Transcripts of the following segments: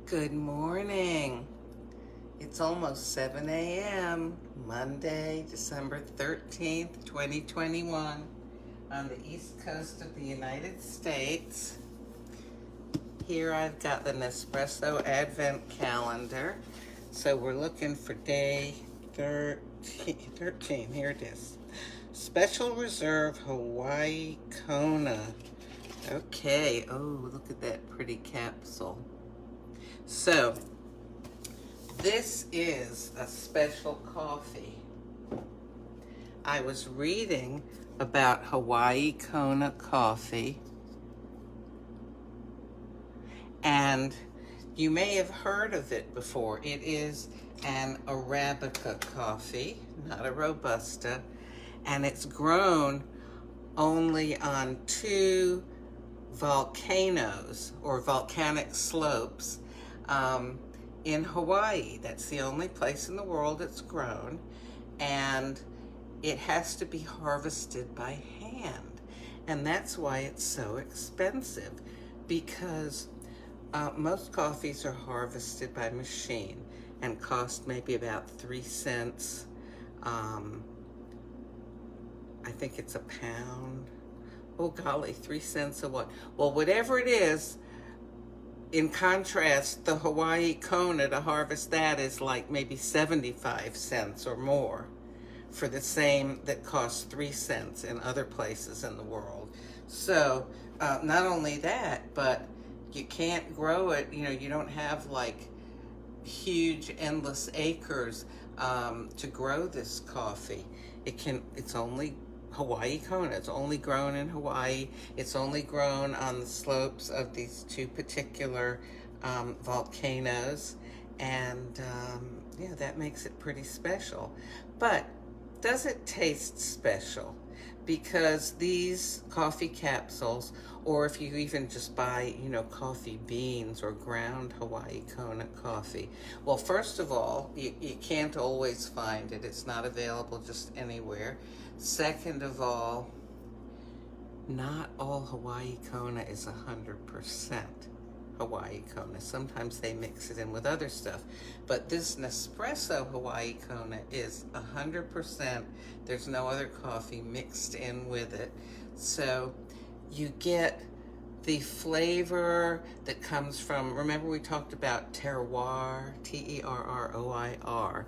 Good morning. It's almost 7 a.m. Monday, December 13th, 2021 on the east coast of the United States. Here I've got the Nespresso Advent Calendar. So we're looking for day 13. Here it is. Special Reserve Hawaii Kona. Okay. Oh, look at that pretty capsule. So, this is a special coffee. I was reading about Hawaii Kona coffee, and you may have heard of it before. It is an Arabica coffee, not a Robusta, and it's grown only on two volcanoes or volcanic slopes in Hawaii. That's the only place in the world it's grown, and it has to be harvested by hand, and that's why it's so expensive, because most coffees are harvested by machine and cost maybe about 3 cents. I think it's a pound. Oh golly, 3 cents a what? Well, whatever it is. In contrast, the Hawaii Kona, to harvest that, is like maybe 75 cents or more for the same that costs 3 cents in other places in the world. So not only that, but you can't grow it. You don't have like huge endless acres to grow this coffee. It's only Hawaii Kona. It's only grown in Hawaii. It's only grown on the slopes of these two particular volcanoes, and yeah, that makes it pretty special. But does it taste special? Because these coffee capsules, or if you even just buy, coffee beans or ground Hawaii Kona coffee, well, first of all, you can't always find it. It's not available just anywhere. Second of all, not all Hawaii Kona is 100% Hawaii Kona. Sometimes they mix it in with other stuff. But this Nespresso Hawaii Kona is 100%. There's no other coffee mixed in with it. So you get the flavor that comes from, remember we talked about terroir, Terroir,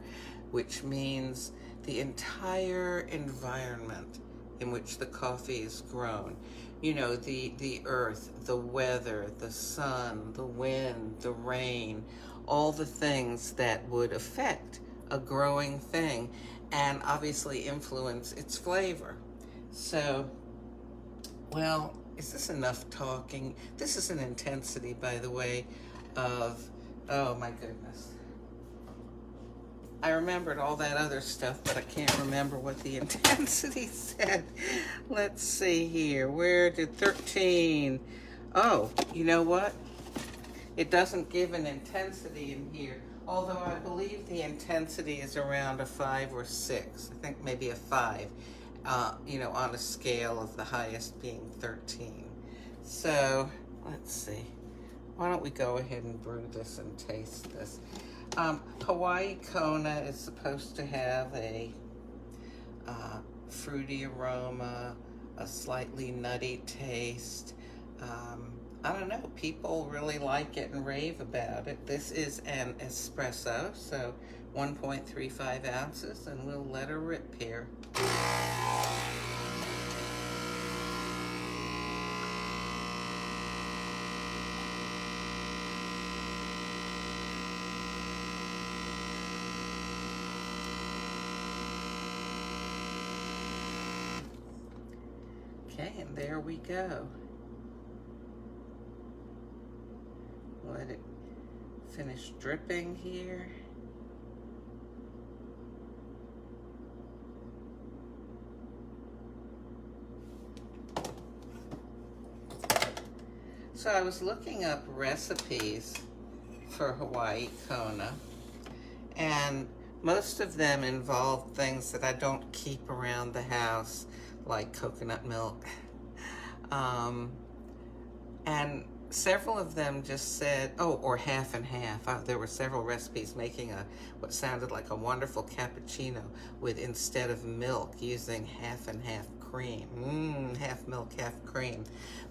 which means the entire environment in which the coffee is grown. The earth, the weather, the sun, the wind, the rain, all the things that would affect a growing thing and obviously influence its flavor. So, well, is this enough talking? This is an intensity, by the way, of, oh my goodness. I remembered all that other stuff, but I can't remember what the intensity said. Let's see here. Where did 13? Oh, you know what? It doesn't give an intensity in here, although I believe the intensity is around a 5 or 6. I think maybe a 5, on a scale of the highest being 13. So, let's see. Why don't we go ahead and brew this and taste this? Hawaii Kona is supposed to have a fruity aroma, a slightly nutty taste. I don't know, people really like it and rave about it. This is an espresso, so 1.35 ounces, and we'll let her rip here. Okay, and there we go. Let it finish dripping here. So I was looking up recipes for Hawaii Kona, and most of them involve things that I don't keep around the house, like coconut milk. And several of them just said, oh, or half and half. There were several recipes making what sounded like a wonderful cappuccino with, instead of milk, using half and half cream. Half milk, half cream.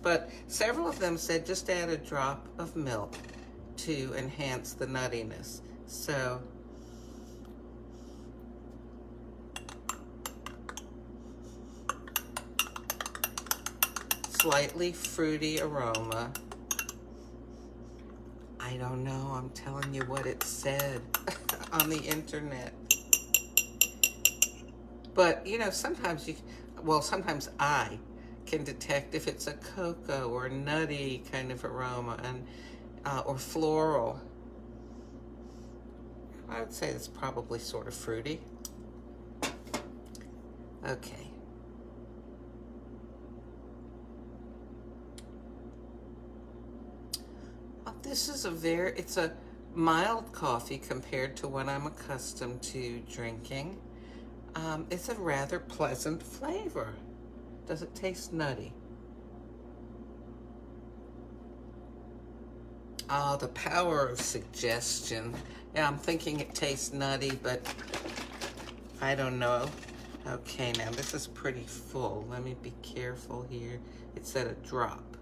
But several of them said just add a drop of milk to enhance the nuttiness. So slightly fruity aroma. I don't know, I'm telling you what it said on the internet. But, you know, sometimes sometimes I can detect if it's a cocoa or nutty kind of aroma, and or floral. I would say it's probably sort of fruity. Okay. This is it's a mild coffee compared to what I'm accustomed to drinking. It's a rather pleasant flavor. Does it taste nutty? Oh, the power of suggestion. Yeah, I'm thinking it tastes nutty, but I don't know. Okay, now this is pretty full. Let me be careful here. It said a drop.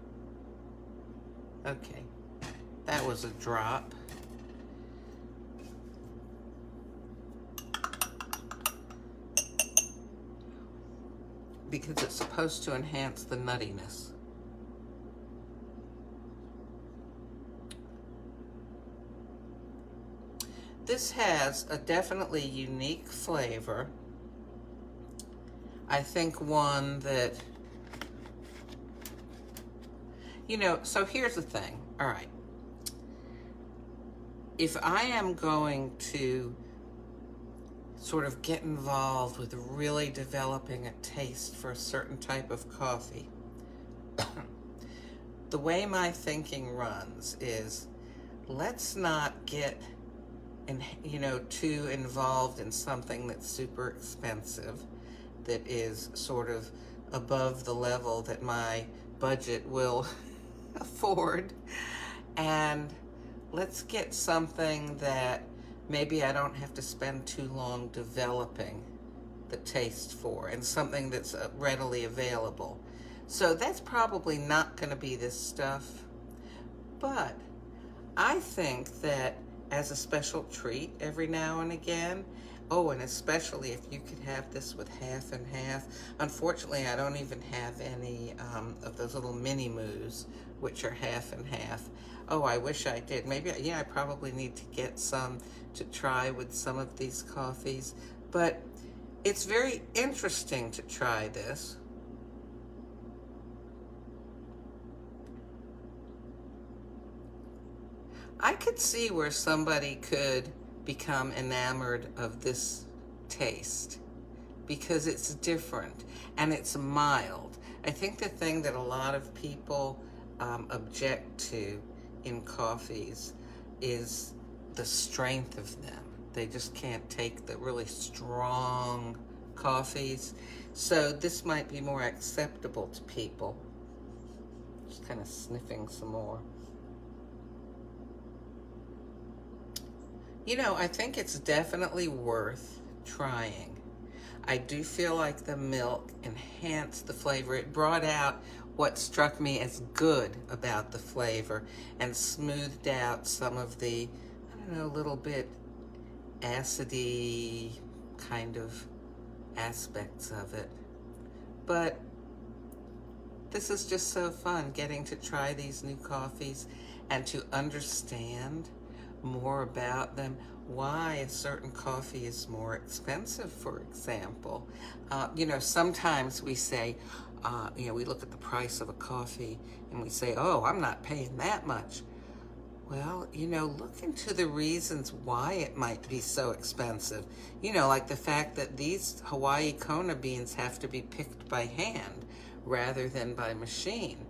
Okay, that was a drop. Because it's supposed to enhance the nuttiness. This has a definitely unique flavor. I think one that, you know, so here's the thing. All right. If I am going to sort of get involved with really developing a taste for a certain type of coffee, the way my thinking runs is, let's not get too involved in something that's super expensive, that is sort of above the level that my budget will afford, and let's get something that maybe I don't have to spend too long developing the taste for, and something that's readily available. So that's probably not going to be this stuff, but I think that as a special treat every now and again, oh, and especially if you could have this with half and half. Unfortunately, I don't even have any of those little mini moos, which are half and half. Oh, I wish I did. Maybe, yeah, I probably need to get some to try with some of these coffees. But it's very interesting to try this. I could see where somebody could become enamored of this taste because it's different and it's mild. I think the thing that a lot of people object to in coffees is the strength of them. They just can't take the really strong coffees. So this might be more acceptable to people. Just kind of sniffing some more. You know, I think it's definitely worth trying. I do feel like the milk enhanced the flavor. It brought out what struck me as good about the flavor and smoothed out some of the, I don't know, little bit acidy kind of aspects of it. But this is just so fun, getting to try these new coffees and to understand more about them, why a certain coffee is more expensive, for example. Sometimes we say, we look at the price of a coffee and we say, oh, I'm not paying that much. Well, look into the reasons why it might be so expensive. Like the fact that these Hawaii Kona beans have to be picked by hand rather than by machine.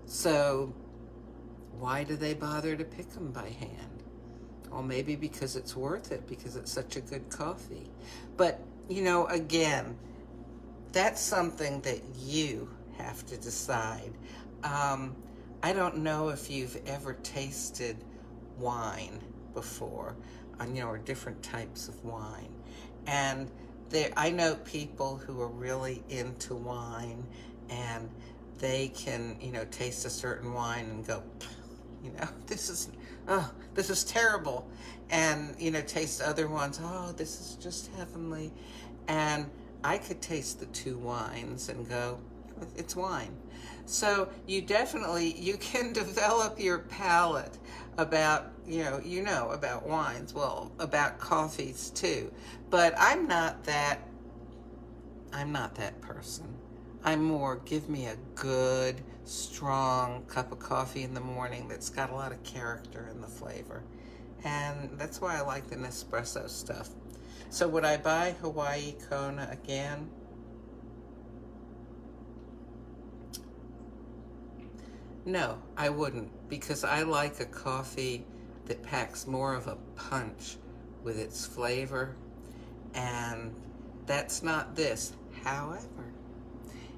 So why do they bother to pick them by hand? Well, maybe because it's worth it, because it's such a good coffee. But, again, that's something that you have to decide. I don't know if you've ever tasted wine before, or different types of wine. And I know people who are really into wine, and they can, taste a certain wine and go, this is terrible. And, taste other ones, oh, this is just heavenly. And I could taste the two wines and go, it's wine. So you can develop your palate about, about wines, well, about coffees too. But I'm not that person. I'm more, give me a good, strong cup of coffee in the morning that's got a lot of character in the flavor. And that's why I like the Nespresso stuff. So would I buy Hawaii Kona again? No, I wouldn't, because I like a coffee that packs more of a punch with its flavor, and that's not this. However,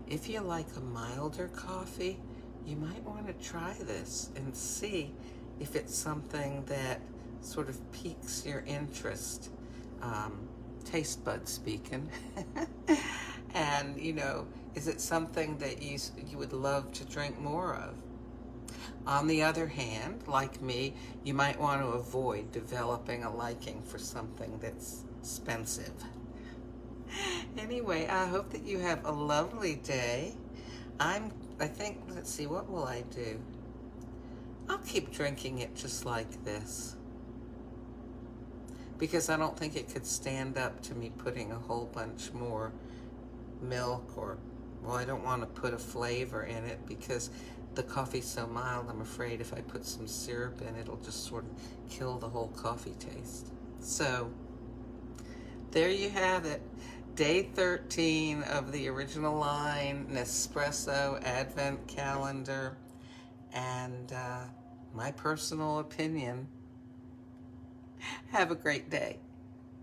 if you like a milder coffee, you might want to try this and see if it's something that sort of piques your interest, taste bud speaking. And, is it something that you would love to drink more of? On the other hand, like me, you might want to avoid developing a liking for something that's expensive. Anyway, I hope that you have a lovely day. I think, let's see, what will I do? I'll keep drinking it just like this, because I don't think it could stand up to me putting a whole bunch more milk, or, well, I don't want to put a flavor in it because the coffee's so mild. I'm afraid if I put some syrup in, it'll just sort of kill the whole coffee taste. So there you have it. Day 13 of the original line Nespresso Advent Calendar. And my personal opinion. Have a great day.